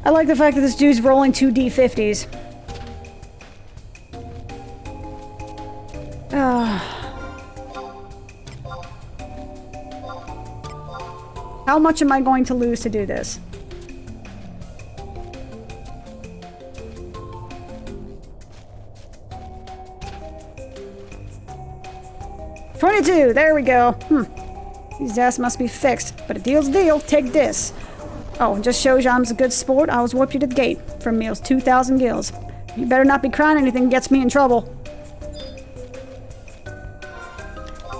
I like the fact that this dude's rolling 2 D50s. How much am I going to lose to do this? $22! There we go. These asses must be fixed. But a deal's a deal. Take this. Oh, and just shows you I'm a good sport. I was whoop you to the gate. For meals, 2,000 gills. You better not be crying anything gets me in trouble.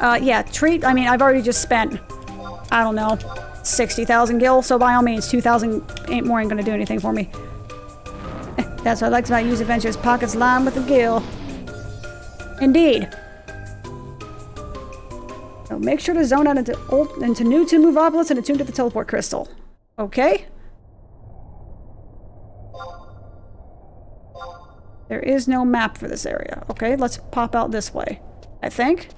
Yeah, treat. I mean, I've already just spent, I don't know, 60,000 gil, so by all means, 2,000 ain't gonna do anything for me. That's what I like about use adventures. Pockets lined with the gil. Indeed. So make sure to zone out into new to Movopolis and attune to the teleport crystal. Okay. There is no map for this area. Okay, let's pop out this way, I think.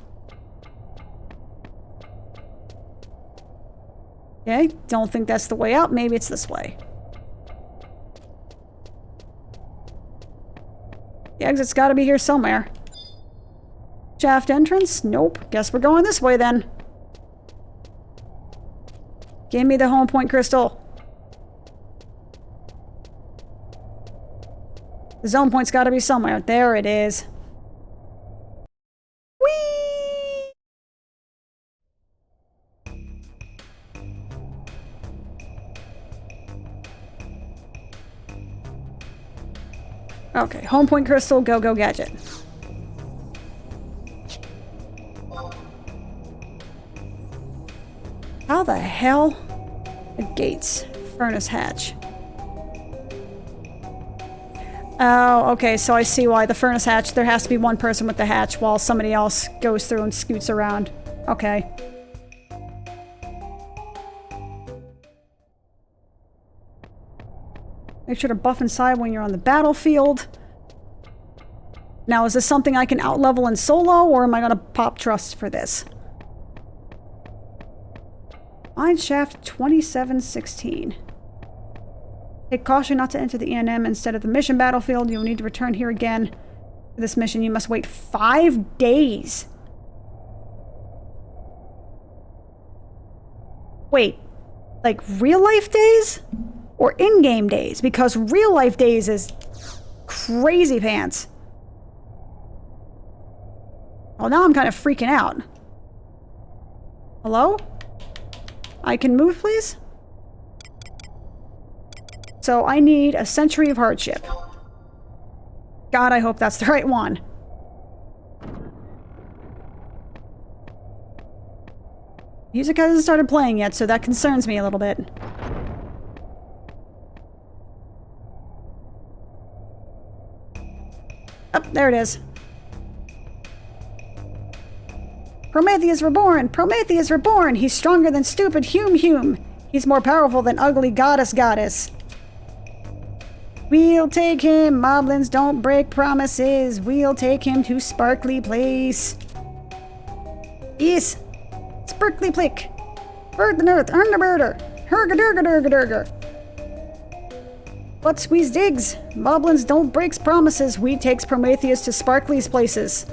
Okay, don't think that's the way out. Maybe it's this way. The exit's gotta be here somewhere. Shaft entrance? Nope. Guess we're going this way then. Give me the home point crystal. The zone point's gotta be somewhere. There it is. Whee! Okay, home point crystal, go gadget. How the hell? The gates. Furnace hatch. Oh, okay, so I see why. The furnace hatch, there has to be one person with the hatch while somebody else goes through and scoots around. Okay. Make sure to buff inside when you're on the battlefield. Now, is this something I can out-level in solo, or am I gonna pop trust for this? Mine shaft 2716. Take caution not to enter the ENM instead of the mission battlefield. You will need to return here again. For this mission, you must wait 5 days. Wait, like real-life days? Or in-game days? Because real-life days is crazy pants. Well, now I'm kind of freaking out. Hello? I can move, please? So I need a century of hardship. God, I hope that's the right one. Music hasn't started playing yet, so that concerns me a little bit. Oh, there it is. Prometheus reborn! Prometheus reborn! He's stronger than stupid Hume. He's more powerful than ugly goddess. We'll take him. Moblins don't break promises. We'll take him to Sparkly Place. Yes. Sparkly Plick. Bird the earth. Earn the birder. Herga-durga-durga-durga. What squeeze digs? Moblins don't break promises. We takes Prometheus to Sparkly's places.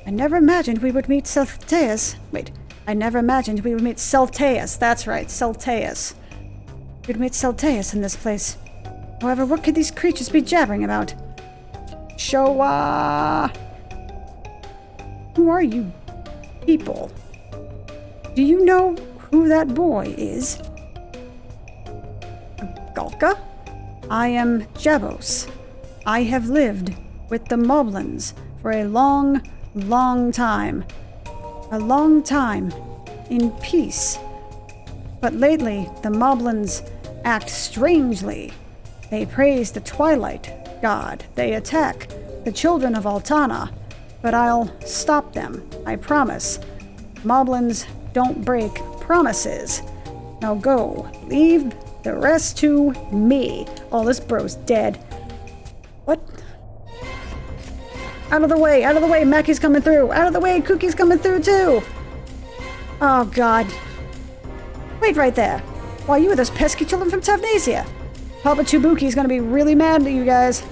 I never imagined we would meet Celteus. Wait. I never imagined we would meet Celteus. That's right. Celteus. We'd meet Celteus in this place. However, what could these creatures be jabbering about? Showa! Who are you people? Do you know who that boy is? Galka? I am Jabos. I have lived with the Moblins for a long time. A long time in peace. But lately, the Moblins act strangely. They praise the Twilight God. They attack the children of Altana. But I'll stop them, I promise. Moblins don't break promises. Now go. Leave the rest to me. Oh, this bro's dead. What? Out of the way, Mackie's coming through. Out of the way, Cookie's coming through too. Oh, God. Wait right there. Why, you are those pesky children from Tavnasia. Papa Chubuki's gonna be really mad at you guys.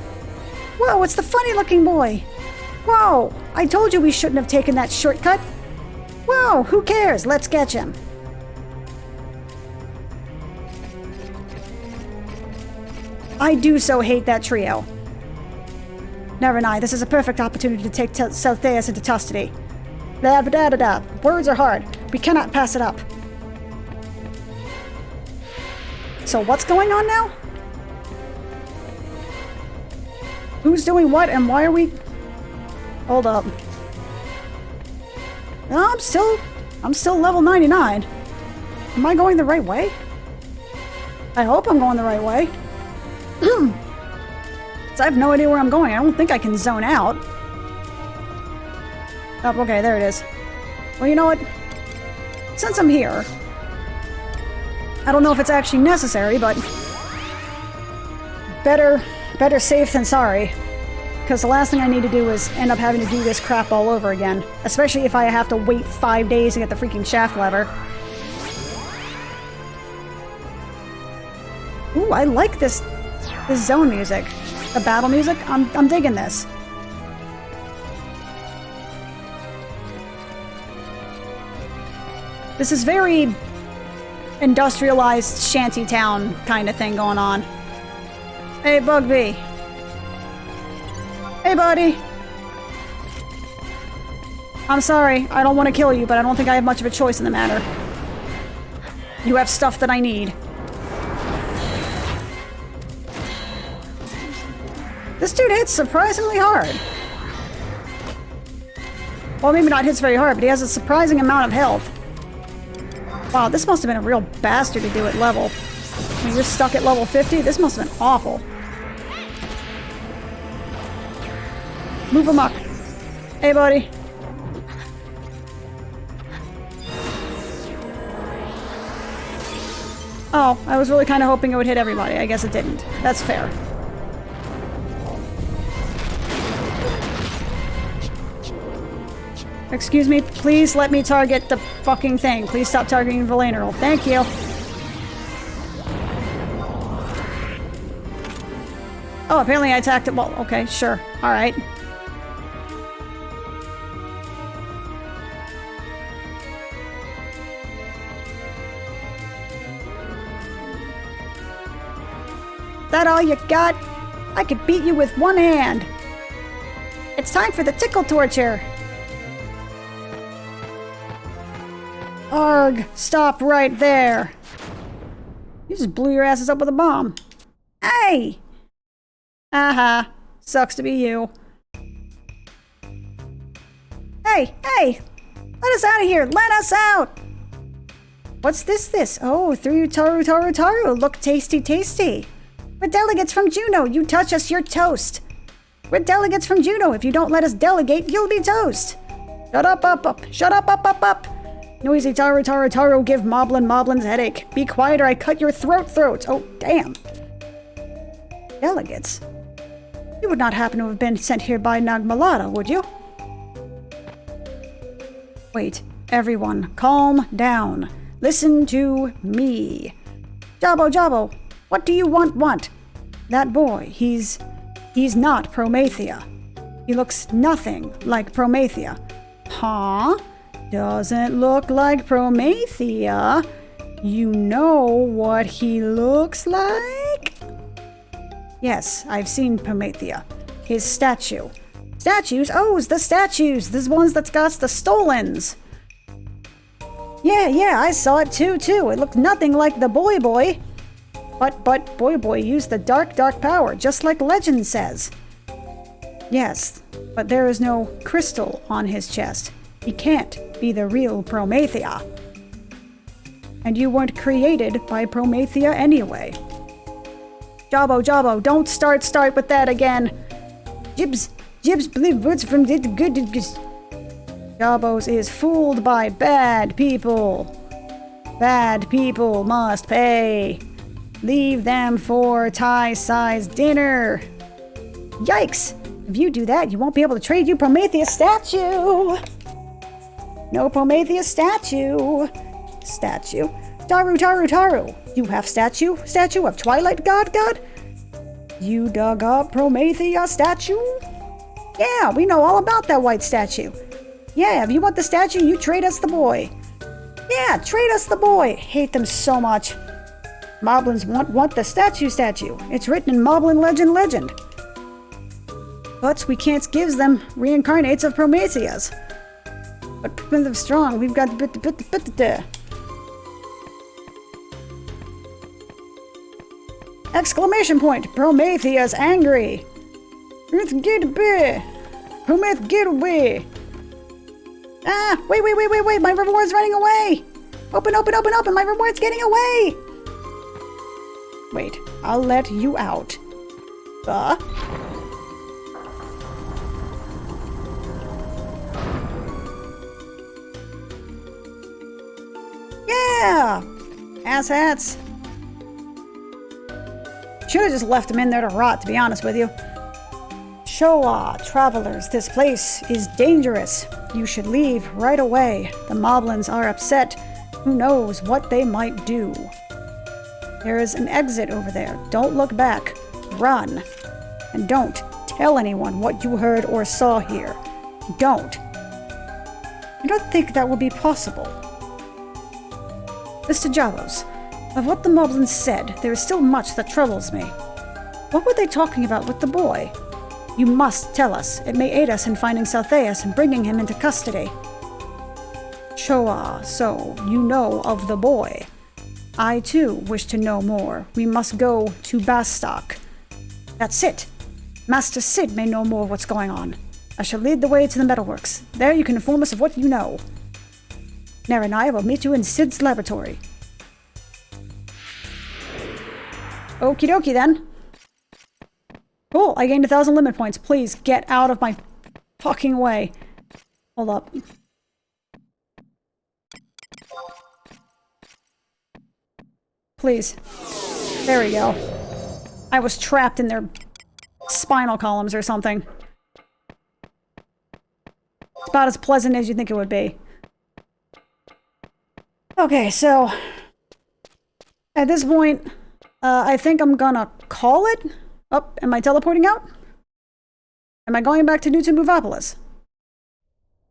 Whoa, it's the funny-looking boy. Whoa, I told you we shouldn't have taken that shortcut. Whoa, who cares? Let's catch him. I do so hate that trio. Never mind, this is a perfect opportunity to take Celtheus into custody. Da da da da. Words are hard. We cannot pass it up. So what's going on now? Who's doing what and why are we... Hold up. No, I'm still level 99. Am I going the right way? I hope I'm going the right way. I have no idea where I'm going. I don't think I can zone out. Oh, okay, there it is. Well, you know what? Since I'm here, I don't know if it's actually necessary, but better safe than sorry. Because the last thing I need to do is end up having to do this crap all over again. Especially if I have to wait 5 days to get the freaking shaft lever. Ooh, I like this zone music. The battle music? I'm digging this. This is very industrialized shantytown kind of thing going on. Hey, Bugby. Hey, buddy. I'm sorry. I don't want to kill you, but I don't think I have much of a choice in the matter. You have stuff that I need. This dude hits surprisingly hard. Well, maybe not hits very hard, but he has a surprising amount of health. Wow, this must have been a real bastard to do at level. When you're stuck at level 50, this must have been awful. Move him up. Hey, buddy. Oh, I was really kind of hoping it would hit everybody. I guess it didn't. That's fair. Excuse me, please let me target the fucking thing. Please stop targeting the lateral. Thank you. Oh, apparently I attacked it. Well, okay, sure. Alright. That all you got? I could beat you with one hand. It's time for the tickle torture. Arg, stop right there. You just blew your asses up with a bomb. Hey! Aha, sucks to be you. Hey, hey! Let us out of here! Let us out! What's this? Oh, through taru. Look tasty, tasty. We're delegates from Juno. You touch us, you're toast. We're delegates from Juno. If you don't let us delegate, you'll be toast. Shut up, up. Shut up, up. Noisy taru. Give Moblin's headache. Be quiet or I cut your throat. Oh, damn. Delegates? You would not happen to have been sent here by Nagmalada, would you? Wait, everyone, calm down. Listen to me. Jabo, what do you want? That boy, he's not Promethea. He looks nothing like Promethea. Huh? Doesn't look like Promethea. You know what he looks like? Yes, I've seen Promethea. His statue. Statues? Oh, it's the statues! The ones that's got the stolens! Yeah, I saw it too. It looked nothing like the boy. But boy used the dark power, just like legend says. Yes, but there is no crystal on his chest. He can't be the real Promethea. And you weren't created by Promethea anyway. Jabo, don't start with that again. Jibs believe words from the good. Jabos is fooled by bad people. Bad people must pay. Leave them for Thai-sized dinner. Yikes! If you do that, you won't be able to trade you Prometheus statue. No Prometheus statue. Taru. You have statue of Twilight God? You dug up Promethea statue? Yeah, we know all about that white statue. Yeah, if you want the statue, you trade us the boy. Yeah, trade us the boy. Hate them so much. Moblins want the statue. It's written in Moblin legend. But we can't give them reincarnates of Prometheus. But primitive strong, we've got the Exclamation point! Prometheus angry! Get away! Ah! Wait! My reward's running away! Open! My reward's getting away! Wait, I'll let you out. Yeah! Asshats! Should have just left him in there to rot, to be honest with you. Showa, travelers, this place is dangerous. You should leave right away. The Moblins are upset. Who knows what they might do? There is an exit over there. Don't look back. Run. And don't tell anyone what you heard or saw here. Don't. I don't think that will be possible. Mr. Javos, of what the Moblins said, there is still much that troubles me. What were they talking about with the boy? You must tell us. It may aid us in finding Southeus and bringing him into custody. Showa, so you know of the boy. I too wish to know more. We must go to Bastok. That's it. Master Sid may know more of what's going on. I shall lead the way to the metalworks. There you can inform us of what you know. Nara and I will meet you in Sid's laboratory. Okie dokie then. Cool, I gained 1,000 limit points. Please, get out of my fucking way. Hold up. Please. There we go. I was trapped in their spinal columns or something. about as pleasant as you think it would be. Okay, so at this point, I think I'm gonna call it. Oh, am I teleporting out? Am I going back to New Tamuvopolis?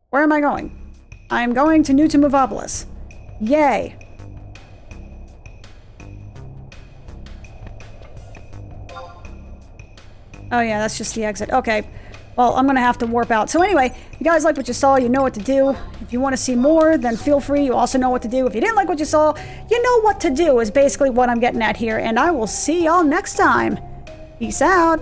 Where am I going? I'm going to New Tamuvopolis. Yay. Oh yeah, that's just the exit. Okay. Well, I'm gonna have to warp out. So anyway, you guys like what you saw, you know what to do. If you want to see more, then feel free. You also know what to do. If you didn't like what you saw, you know what to do is basically what I'm getting at here. And I will see y'all next time. Peace out.